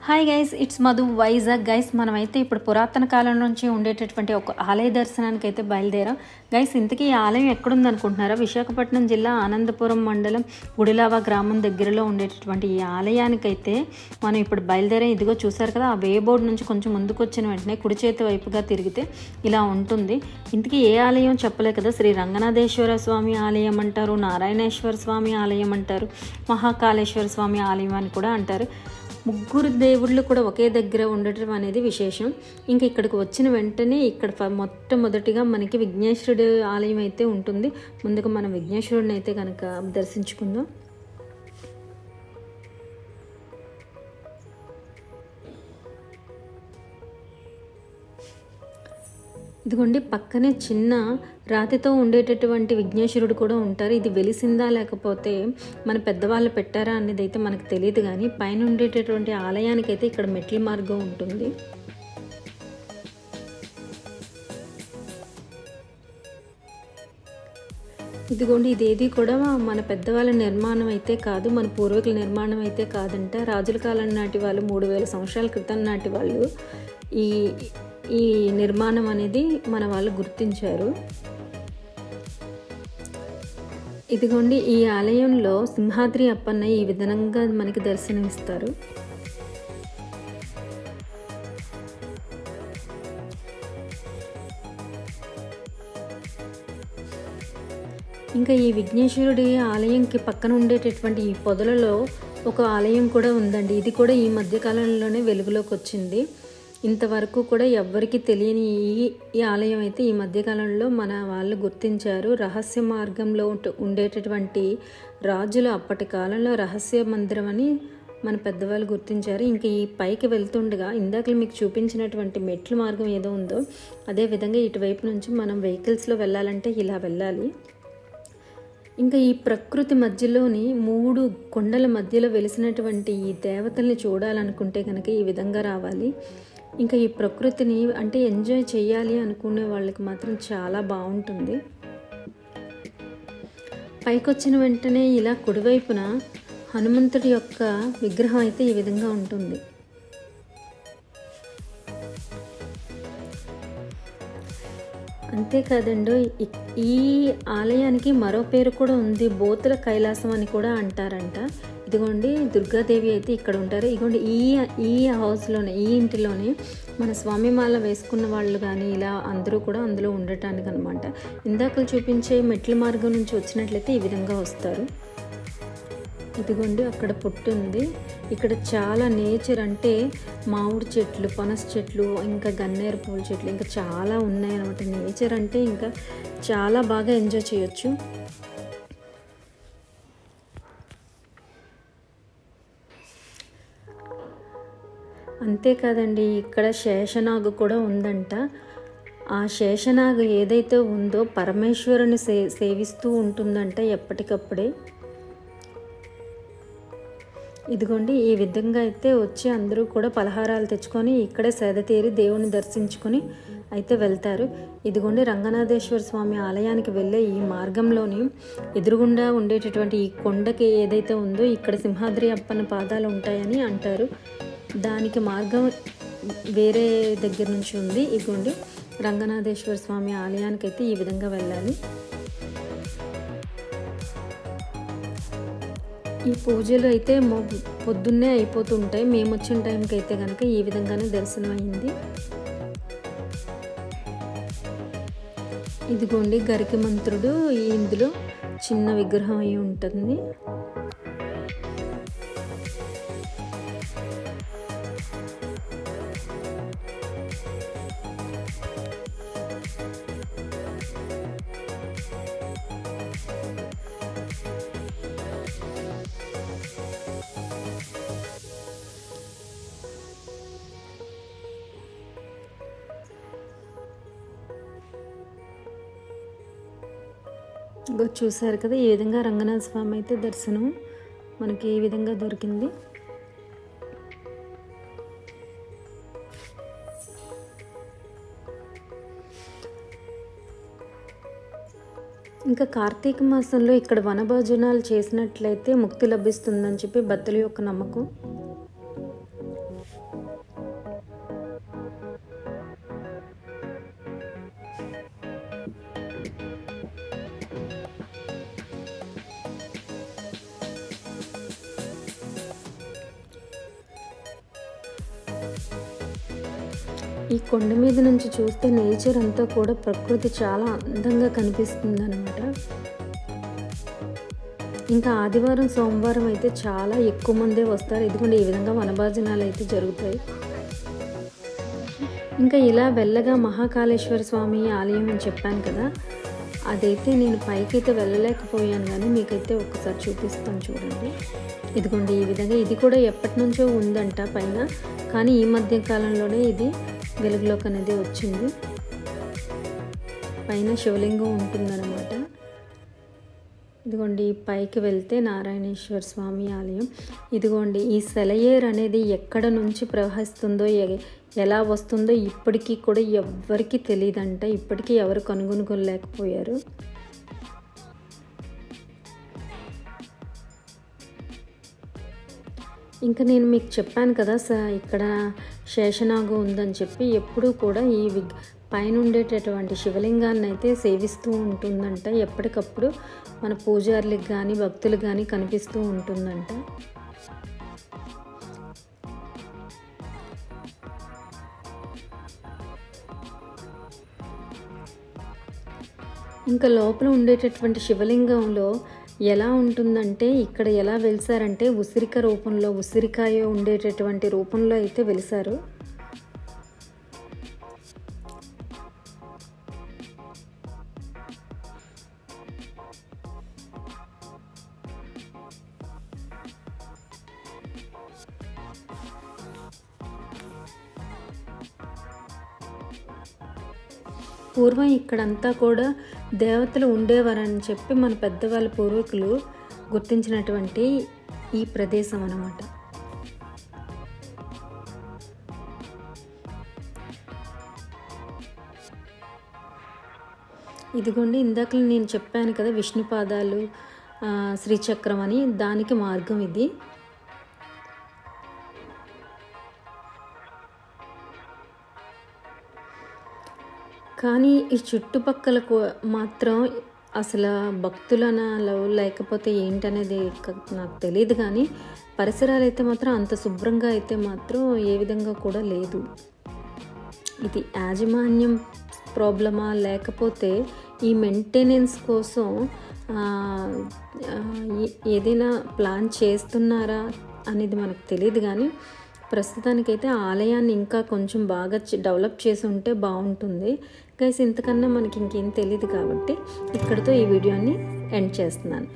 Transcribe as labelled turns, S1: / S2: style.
S1: Hi guys, it's Madhu Vizag. Guys, మనమైతే ఇప్పుడు పురాతన కాలం నుంచి ఉండేటటువంటి ఒక ఆలయ దర్శనానికి అయితే బయలుదేరాం. గైస్, ఇంతకీ ఈ ఆలయం ఎక్కడుంది అనుకుంటున్నారా? విశాఖపట్నం జిల్లా ఆనందపురం మండలం గుడిలావా గ్రామం దగ్గరలో ఉండేటటువంటి ఈ ఆలయానికైతే మనం ఇప్పుడు బయలుదేరాం. ఇదిగో చూసారు కదా, ఆ వే బోర్డు నుంచి కొంచెం ముందుకు వచ్చిన వెంటనే కుడి చేతి వైపుగా తిరిగితే ఇలా ఉంటుంది. ఇంతకీ ఏ ఆలయం చెప్పలే కదా, శ్రీ రంగనాథేశ్వర స్వామి ఆలయం అంటారు, నారాయణేశ్వర స్వామి ఆలయం అంటారు, మహాకాళేశ్వర స్వామి ఆలయం అని కూడా అంటారు. ముగ్గురు దేవుళ్ళు కూడా ఒకే దగ్గర ఉండటం అనేది విశేషం. ఇంకా ఇక్కడికి వచ్చిన వెంటనే ఇక్కడ మొట్టమొదటిగా మనకి విఘ్నేశ్వరుడు ఆలయం అయితే ఉంటుంది. ముందుగా మనం విఘ్నేశ్వరుడిని అయితే కనుక దర్శించుకుందాం. ఇదిగోండి, పక్కనే చిన్న రాతితో ఉండేటటువంటి విఘ్నేశ్వరుడు కూడా ఉంటారు. ఇది వెలిసిందా లేకపోతే మన పెద్దవాళ్ళు పెట్టారా అనేది అయితే మనకు తెలియదు, కానీ పైన ఉండేటటువంటి ఆలయానికైతే ఇక్కడ మెట్ల మార్గం ఉంటుంది. ఇదిగోండి, ఇదేది కూడా మన పెద్దవాళ్ళ నిర్మాణం అయితే కాదు, మన పూర్వీకుల నిర్మాణం అయితే కాదంట. రాజుల కాలం నాటి వాళ్ళు 3000 సంవత్సరాల క్రితం నాటి వాళ్ళు ఈ నిర్మాణం అనేది మన వాళ్ళు గుర్తించారు. ఇదిగోండి, ఈ ఆలయంలో సింహాద్రి అప్పన్న ఈ విధంగా మనకి దర్శనమిస్తారు. ఇంకా ఈ విఘ్నేశ్వరుడి ఆలయంకి పక్కన ఉండేటటువంటి ఈ పొదలలో ఒక ఆలయం కూడా ఉందండి. ఇది కూడా ఈ మధ్యకాలంలోనే వెలుగులోకి వచ్చింది. ఇంతవరకు కూడా ఎవ్వరికీ తెలియని ఈ ఆలయం అయితే ఈ మధ్యకాలంలో మన వాళ్ళు గుర్తించారు. రహస్య మార్గంలో ఉండేటటువంటి రాజులు అప్పటి కాలంలో రహస్య మందిరం అని మన పెద్దవాళ్ళు గుర్తించారు. ఇంకా ఈ పైకి వెళ్తుండగా ఇందాక మీకు చూపించినటువంటి మెట్ల మార్గం ఏదో ఉందో అదేవిధంగా ఇటువైపు నుంచి మనం వెహికల్స్లో వెళ్ళాలంటే ఇలా వెళ్ళాలి. ఇంకా ఈ ప్రకృతి మధ్యలోని 3 కొండల మధ్యలో వెలిసినటువంటి ఈ దేవతల్ని చూడాలనుకుంటే కనుక ఈ విధంగా రావాలి. ఇంకా ఈ ప్రకృతిని అంటే ఎంజాయ్ చేయాలి అనుకునే వాళ్ళకి మాత్రం చాలా బాగుంటుంది. పైకి వచ్చిన వెంటనే ఇలా కుడివైపున హనుమంతుడి యొక్క విగ్రహం అయితే ఈ విధంగా ఉంటుంది. అంతేకాదండి, ఈ ఆలయానికి మరో పేరు కూడా ఉంది, బోతుల కైలాసం అని కూడా అంటారంట. ఇదిగోండి, దుర్గాదేవి అయితే ఇక్కడ ఉంటారు. ఇదిగోండి, ఈ హౌస్లోనే, ఈ ఇంటిలోనే మన స్వామిమాల వేసుకున్న వాళ్ళు కానీ ఇలా అందరూ కూడా అందులో ఉండటానికి అనమాట. ఇందాక చూపించే మెట్ల మార్గం నుంచి వచ్చినట్లయితే ఈ విధంగా వస్తారు. ఇదిగోండి, అక్కడ పుట్టు ఉంది. ఇక్కడ చాలా నేచర్ అంటే మామిడి చెట్లు, పనస చెట్లు, ఇంకా గన్నేరు పూల చెట్లు ఇంకా చాలా ఉన్నాయి అనమాట. నేచర్ అంటే ఇంకా చాలా బాగా ఎంజాయ్ చేయొచ్చు. అంతేకాదండి, ఇక్కడ శేషనాగు కూడా ఉందంట. ఆ శేషనాగు ఏదైతే ఉందో పరమేశ్వరుని సేవిస్తూ ఉంటుందంట ఎప్పటికప్పుడే. ఇదిగోండి, ఈ విధంగా అయితే వచ్చి అందరూ కూడా పలహారాలు తెచ్చుకొని ఇక్కడే సేద తీరి దేవుని దర్శించుకొని అయితే వెళ్తారు. ఇదిగోండి, రంగనాథేశ్వర స్వామి ఆలయానికి వెళ్ళే ఈ మార్గంలోని ఎదురుగుండా ఉండేటటువంటి ఈ కొండకి ఏదైతే ఉందో ఇక్కడ సింహాద్రి అప్పన్న పాదాలు ఉంటాయని అంటారు. దానికి మార్గం వేరే దగ్గర నుంచి ఉంది. ఇదిగోండి, రంగనాథేశ్వర స్వామి ఆలయానికి అయితే ఈ విధంగా వెళ్ళాలి. ఈ పూజలు అయితే పొద్దున్నే అయిపోతుంటాయి. మేము వచ్చిన టైంకి అయితే కనుక ఈ విధంగానే దర్శనం అయింది. ఇదిగోండి, గరికి మంత్రుడు ఇందులో చిన్న విగ్రహం అయి ఉంటుంది. చూసారు కదా, ఈ విధంగా రంగనాథ స్వామి అయితే దర్శనం మనకి ఈ విధంగా దొరికింది. ఇంకా కార్తీక మాసంలో ఇక్కడ వనభోజనాలు చేసినట్లయితే ముక్తి లభిస్తుందని చెప్పి భక్తుల యొక్క నమ్మకం. ఈ కొండ మీద నుంచి చూస్తే నేచర్ అంతా కూడా ప్రకృతి చాలా అందంగా కనిపిస్తుంది అనమాట. ఇంకా ఆదివారం సోమవారం అయితే చాలా ఎక్కువ మందే వస్తారు. ఎందుకంటే ఈ విధంగా వనభోజనాలు అయితే జరుగుతాయి. ఇంకా ఇలా వెళ్ళగా మహాకాళేశ్వర స్వామి ఆలయం అని చెప్పాను కదా, అదైతే నేను పైకైతే వెళ్ళలేకపోయాను, కానీ మీకైతే ఒక్కసారి చూపిస్తాను చూడండి. ఇదిగోండి ఈ విధంగా. ఇది కూడా ఎప్పటి నుంచో ఉందంట పైన, కానీ ఈ మధ్య కాలంలోనే ఇది వెలుగులోకి అనేది వచ్చింది. పైన శివలింగం ఉంటుందన్నమాట. ఇదిగోండి పైకి వెళ్తే నారాయణేశ్వర స్వామి ఆలయం. ఇదిగోండి ఈ సెలయేరు అనేది ఎక్కడ నుంచి ప్రవహిస్తుందో ఎలా వస్తుందో ఇప్పటికీ కూడా ఎవ్వరికీ తెలియదంట. ఇప్పటికీ ఎవరు కనుగొనలేకపోయారు. ఇంకా నేను మీకు చెప్పాను కదా ఇక్కడ శేషనాగు ఉందని చెప్పి. ఎప్పుడూ కూడా ఈ పైన ఉండేటటువంటి శివలింగాన్ని అయితే సేవిస్తూ ఉంటుందంట. ఎప్పటికప్పుడు మన పూజారులకు కానీ భక్తులకు కానీ కనిపిస్తూ ఉంటుందంట. ఇంకా లోపల ఉండేటటువంటి శివలింగంలో ఎలా ఉంటుందంటే, ఇక్కడ ఎలా వెలిసారంటే ఉసిరిక రూపంలో, ఉసిరికాయ ఉండేటటువంటి రూపంలో అయితే వెలిసారు. పూర్వం ఇక్కడంతా కూడా దేవతలు ఉండేవారని చెప్పి మన పెద్దవాళ్ళ పూర్వీకులు గుర్తించినటువంటి ఈ ప్రదేశం అన్నమాట. ఇదిగోండి ఇందాక నేను చెప్పాను కదా విష్ణుపాదాలు శ్రీచక్రం అని, దానికి మార్గం ఇది. కానీ ఈ చుట్టుపక్కల మాత్రం అసలు భక్తులనాలో లేకపోతే ఏంటనేది నాకు తెలియదు, కానీ పరిసరాలు అయితే మాత్రం అంత శుభ్రంగా అయితే మాత్రం ఏ విధంగా కూడా లేదు. ఇది యాజమాన్యం ప్రాబ్లమా లేకపోతే ఈ మెయింటెనెన్స్ కోసం ఏదైనా ప్లాన్ చేస్తున్నారా అనేది మనకు తెలియదు, కానీ ప్రస్తుతానికైతే ఆలయాన్ని ఇంకా కొంచెం బాగా డెవలప్ చేసి ఉంటే బాగుంటుంది గైస్. ఇంతకన్నా మనకి ఇంకేం తెలియదు కాబట్టి ఇక్కడితో ఈ వీడియోని ఎండ్ చేస్తున్నాను.